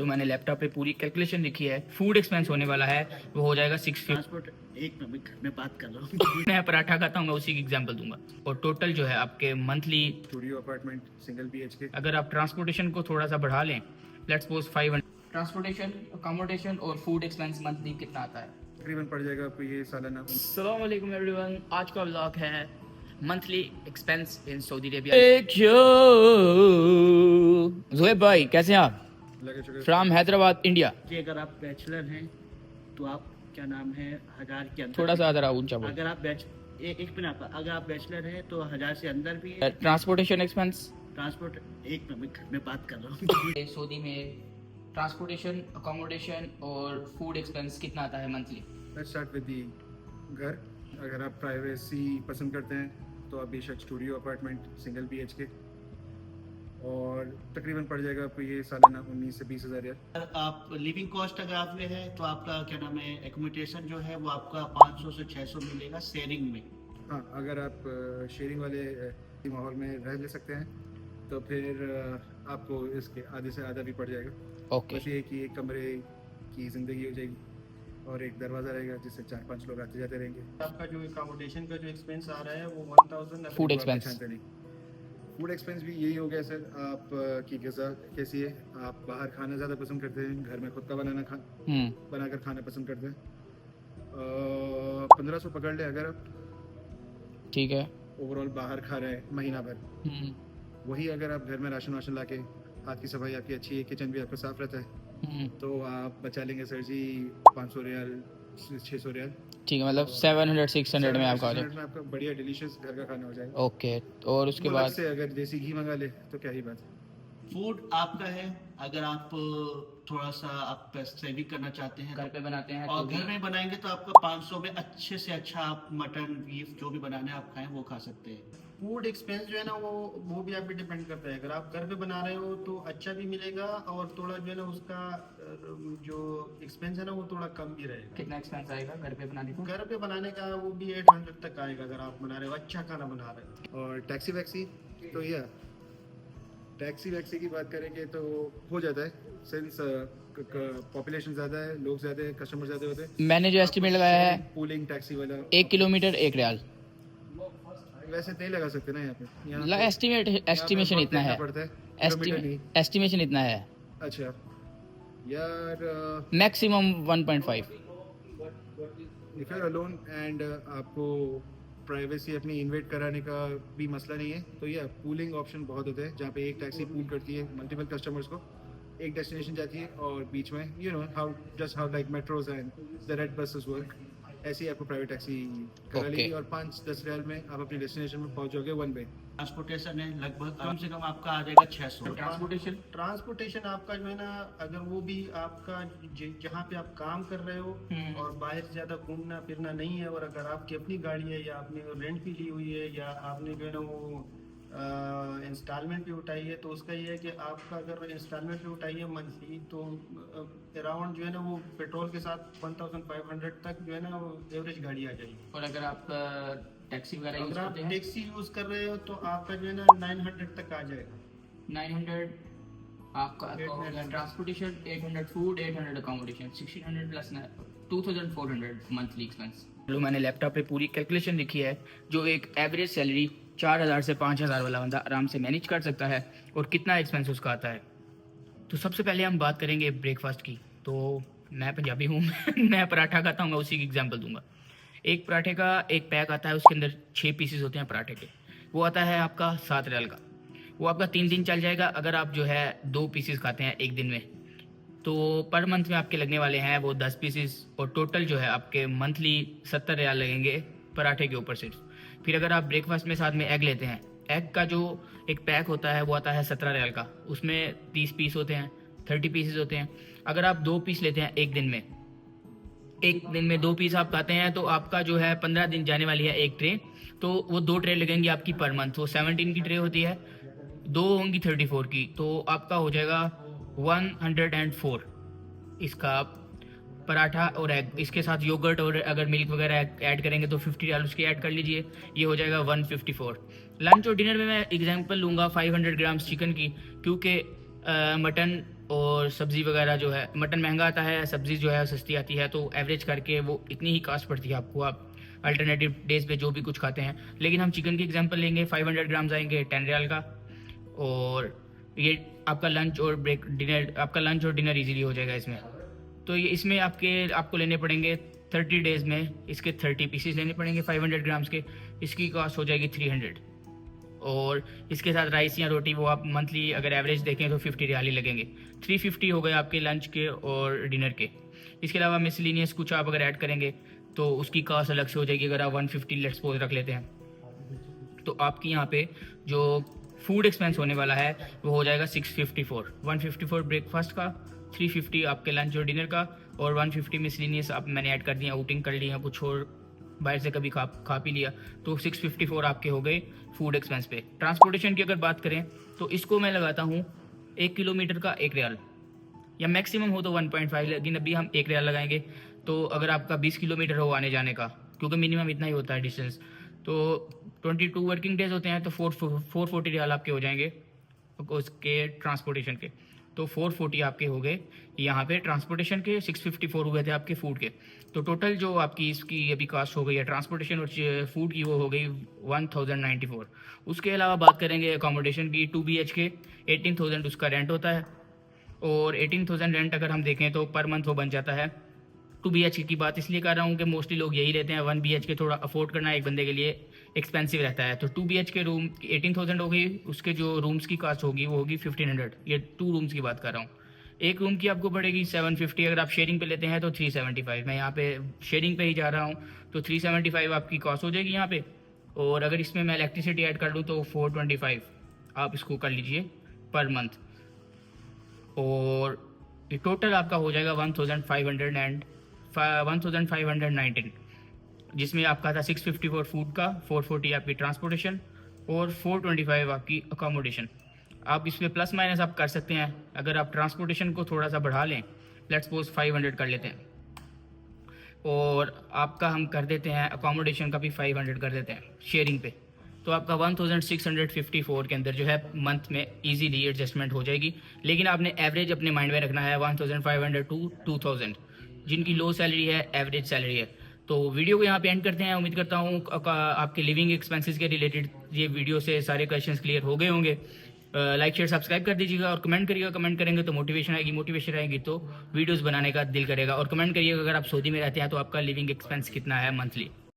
तो मैंने लैपटॉप पे पूरी कैलकुलेशन लिखी है। फूड एक्सपेंस होने वाला है वो हो जाएगा 650। ट्रांसपोर्ट एक मिनट घर में बात कर रहा हूँ। मैं पराठा खाता हूँ, मैं उसी की एग्जांपल दूंगा। और टोटल जो है आपके monthly studio apartment single BHK। अगर आप ट्रांसपोर्टेशन को थोड़ा सा बढ़ा लें, लेट्स सपोज 500, ट्रांसपोर्टेशन, अकोमोडेशन और फूड एक्सपेंस मंथली कितना आता है? तकरीबन पड़ जाएगा आपको ये सालाना। अस्सलाम वालेकुम एवरीवन, आज का व्लॉग है monthly expense in Saudi Arabia. Zoeb भाई कैसे हैं आप? लगे शुक्र। From Hyderabad India. कि अगर आप बैचलर हैं तो आप क्या नाम है 1000 के अंदर थोड़ा सा ज़रा ऊंचा बोल। अगर आप एक मिनट अगर आप बैचलर हैं तो 1000 से अंदर भी है। ट्रांसपोर्टेशन एक्सपेंस, ट्रांसपोर्ट एक मिनट घर में बात कर रहा हूँ। सऊदी में ट्रांसपोर्टेशन, अकोमोडेशन और फूड एक्सपेंस कितना आता है monthly? Let's start with the घर। अगर आप प्राइवेसी पसंद करते हैं तो आप बेशक स्टूडियो अपार्टमेंट सिंगल BHK, और तकरीबन पड़ जाएगा आपको ये सालाना 19 से 20 हज़ार रियाल। आप लिविंग कॉस्ट अगर आप ले हैं तो आपका क्या नाम है एकोमोडेशन जो है वो आपका 500 से 600 मिलेगा शेयरिंग में। हाँ, अगर आप शेयरिंग वाले माहौल में रह ले सकते हैं तो फिर आपको इसके आधे से आधा भी पड़ जाएगा। ओके। बस ये कि एक कमरे की ज़िंदगी हो जाएगी और एक दरवाज़ा रहेगा जिससे 4-5 लोग आते जाते रहेंगे। आपका जो अकोमोडेशन का जो एक्सपेंस आ रहा है वो 1000। फूड एक्सपेंस, फूड एक्सपेंस भी यही हो गया सर। आप की ग़िज़ा कैसी है? आप बाहर खाना ज़्यादा पसंद करते हैं, घर में खुद का बनाकर खाना पसंद करते हैं? 1500 पकड़ ले अगर आप ठीक है। ओवरऑल बाहर खा रहे हैं महीना भर। वही अगर आप घर में राशन वाशन ला के, हाथ की सफाई आपकी अच्छी है, किचन भी आपका साफ रहता है, तो आप बचा लेंगे सर जी 500 रियाल 600 रियाल। ठीक है, मतलब 700-600 में आपका हो जाएगा। में आपका बढ़िया डिलीशियस घर का खाना हो जाएगा। ओके, और उसके मुल्क बाद से अगर देसी घी मंगा ले तो क्या ही बात है। फूड आपका है अगर आप थोड़ा सा आप सेविंग करना चाहते हैं घर पे बनाते हैं और तो घर में बनाएंगे तो आपका 500 में अच्छे से अच्छा आप मटन बीफ जो भी बनाना है आप खाएं वो खा सकते हैं। फूड एक्सपेंस जो है ना वो भी आप पे डिपेंड करता है। अगर आप घर पे बना रहे हो तो अच्छा भी मिलेगा और थोड़ा जो है ना उसका जो एक्सपेंस है ना वो थोड़ा कम भी रहेगा। कितना एक्सपेंस आएगा घर पे बनाने को? घर पे बनाने का वो भी 800 तक आएगा अगर आप बना रहे हो, अच्छा खाना बना रहे हो। और टैक्सी वैक्सी तो ये टैक्सी वैक्सी की बात करेंगे तो हो जाता है, सिंस पॉपुलेशन ज़्यादा है, लोग ज़्यादा है, कस्टमर ज़्यादा होते हैं। मैंने जो एस्टिमेट लगाया है पूलिंग टैक्सी वाला 1 किलोमीटर 1 रियाल। वैसे नहीं लगा सकते ना यहाँ पे। एस्टिमेशन इतना है, पड़ता है किलोमीटर नहीं। एस्टिमेशन इतना है, अच्छा यार, maximum 1.5। If you are alone and आपको प्राइवेसी अपनी इन्वेट कराने का भी मसला नहीं है तो ये पूलिंग ऑप्शन बहुत होते हैं जहाँ पे एक टैक्सी पूल करती है मल्टीपल कस्टमर्स को, एक डेस्टिनेशन जाती है और बीच में you know how like metros and the red buses work, ऐसे ही आपको प्राइवेट टैक्सी करा Okay. लेगी और 5-10 रियाल में आप अपनी डेस्टिनेशन में पहुंच जाओगे वन वे। ट्रांसपोर्टेशन है लगभग कम से कम आपका आ जाएगा 600। ट्रांसपोर्टेशन आपका जो है ना अगर वो भी आपका जहाँ पे आप काम कर रहे हो और बाहर ज्यादा घूमना फिरना नहीं है और अगर आपकी अपनी गाड़ी है या आपने रेंट भी ली हुई है या आपने जो है ना वो इंस्टॉलमेंट भी उठाई है तो उसका ये है कि आपका अगर इंस्टॉलमेंट भी उठाई है मंथली तो अराउंड जो है ना वो पेट्रोल के साथ 1500 तक जो है ना वो एवरेज गाड़ी आ जाएगी। और अगर आप टैक्सी वगैरह यूज अगर आप करते हैं टैक्सी यूज कर रहे हो तो आपका जो है ना 900 तक आ जाएगा। 900 आपका transportation, 800 food, 800 accommodation, 1600 plus 2400 monthly expense. मैंने लैपटॉप पे पूरी कैलकुलेशन लिखी है जो एक एवरेज सैलरी 4000 से 5000 वाला बंदा आराम से मैनेज कर सकता है और कितना एक्सपेंस उसका आता है। तो सबसे पहले हम बात करेंगे ब्रेकफास्ट की। तो मैं पंजाबी हूँ मैं पराठा खाता हूँ, मैं उसी की एग्जांपल दूंगा। एक पराठे का एक पैक आता है, उसके अंदर 6 पीसेस होते हैं पराठे के, वो आता है आपका 7 रियाल का। वो आपका 3 दिन चल जाएगा अगर आप जो है 2 पीसेस खाते हैं एक दिन में। तो पर मंथ में आपके लगने वाले हैं वो 10 पीसेस और टोटल जो है आपके मंथली 70 रियाल लगेंगे पराठे के ऊपर सिर्फ। फिर अगर आप ब्रेकफास्ट में साथ में एग लेते हैं, एग का जो एक पैक होता है वो आता है 17 रियाल का, उसमें 30 पीस होते हैं, 30 पीसेस होते हैं। अगर आप 2 पीस लेते हैं एक दिन में 2 पीस आप खाते हैं तो आपका जो है 15 दिन जाने वाली है एक ट्रे, तो वो 2 ट्रे लगेंगी आपकी पर मंथ। वो 17 की ट्रे होती है, 2 होंगी 34 की, तो आपका हो जाएगा 104 इसका पराठा और एग। इसके साथ योगर्ट और अगर मिल्क वगैरह ऐड करेंगे तो 50 रियाल उसके ऐड कर लीजिए, ये हो जाएगा 154। लंच और डिनर में मैं एग्जांपल लूँगा 500 ग्राम्स चिकन की, क्योंकि मटन और सब्ज़ी वगैरह जो है, मटन महंगा आता है, सब्ज़ी जो है सस्ती आती है, तो एवरेज करके वो इतनी ही कास्ट पड़ती है आपको, आप अल्टरनेटिव डेज पे जो भी कुछ खाते हैं। लेकिन हम चिकन की एग्जांपल लेंगे, 500 ग्राम्स आएंगे 10 रियाल का, और ये आपका लंच और लंच और डिनर इजीली हो जाएगा इसमें। तो ये इसमें आपको लेने पड़ेंगे 30 डेज़ में, इसके 30 पीसेस लेने पड़ेंगे 500 ग्राम्स के, इसकी कॉस्ट हो जाएगी 300। और इसके साथ राइस या रोटी वो आप मंथली अगर एवरेज देखें तो 50 रियाल ही लगेंगे। 350 हो गए आपके लंच के और डिनर के। इसके अलावा मिसलिनियस कुछ आप अगर ऐड करेंगे तो उसकी कॉस्ट अलग से हो जाएगी। अगर आप 150 लेट्स सपोज रख लेते हैं तो आपकी यहाँ पे जो फूड एक्सपेंस होने वाला है वो हो जाएगा 654। 154 ब्रेकफास्ट का, 350 आपके लंच और डिनर का, और 150 मिसलिनियस आप मैंने ऐड कर दिया, आउटिंग कर लिया, कुछ और बाहर से कभी खा पी लिया, तो 654 आपके हो गए फूड एक्सपेंस पे। ट्रांसपोर्टेशन की अगर बात करें तो इसको मैं लगाता हूँ 1 किलोमीटर का 1 रियाल, या मैक्सिमम हो तो 1.5, लेकिन अभी हम 1 रियाल लगाएंगे। तो अगर आपका 20 किलोमीटर हो आने जाने का, क्योंकि मिनिमम इतना ही होता है डिस्टेंस, तो 22 वर्किंग डेज होते हैं, तो 440 रियाल आपके हो जाएंगे उसके ट्रांसपोर्टेशन के। तो 440 आपके हो गए यहाँ पे ट्रांसपोर्टेशन के, 654 हुए थे आपके फूड के। तो टोटल जो आपकी इसकी अभी कास्ट हो गई है ट्रांसपोर्टेशन और फूड की, वो हो गई 1094। उसके अलावा बात करेंगे अकोमोडेशन की, 2 BHK 18,000 उसका रेंट होता है, और 18,000 रेंट अगर हम देखें तो पर मंथ वो बन जाता है। 2 BHK की बात इसलिए कर रहा हूँ कि मोस्टली लोग यही लेते हैं, 1 BHK थोड़ा अफोर्ड करना एक बंदे के लिए एक्सपेंसिव रहता है। तो 2 BHK रूम 18,000 हो गई, उसके जो रूम्स की कास्ट होगी वो होगी 1500। ये 2 रूम्स की बात कर रहा हूँ। एक रूम की आपको पड़ेगी 750, अगर आप शेयरिंग पे लेते हैं तो 375। मैं यहाँ पे शेयरिंग पे ही जा रहा हूँ, तो 375 आपकी कॉस्ट हो जाएगी यहाँ पे। और अगर इसमें मैं इलेक्ट्रिसिटी ऐड कर लूँ तो 425 आप इसको कर लीजिए पर मंथ, और ये टोटल आपका हो जाएगा 1519, जिसमें आपका था 654 फूड का, 440 आपकी ट्रांसपोर्टेशन और 425 आपकी अकोमोडेशन। आप इसमें प्लस माइनस आप कर सकते हैं। अगर आप ट्रांसपोर्टेशन को थोड़ा सा बढ़ा लें, लेट्स सपोज 500 कर लेते हैं, और आपका हम कर देते हैं अकोमोडेशन का भी 500 कर देते हैं शेयरिंग पे, तो आपका 1654 के अंदर जो है मंथ में इजीली एडजस्टमेंट हो जाएगी। लेकिन आपने एवरेज अपने माइंड में रखना है 1500 टू 2000, जिनकी लो सैलरी है, एवरेज सैलरी है। तो वीडियो को यहाँ पे एंड करते हैं। उम्मीद करता हूँ आपके लिविंग एक्सपेंसेस के रिलेटेड ये वीडियो से सारे क्वेश्चंस क्लियर हो गए होंगे। लाइक शेयर सब्सक्राइब कर दीजिएगा और कमेंट करिएगा। कमेंट करेंगे तो मोटिवेशन आएगी तो वीडियोस बनाने का दिल करेगा। और कमेंट करिएगा अगर आप सऊदी में रहते हैं तो आपका लिविंग एक्सपेंस कितना है मंथली।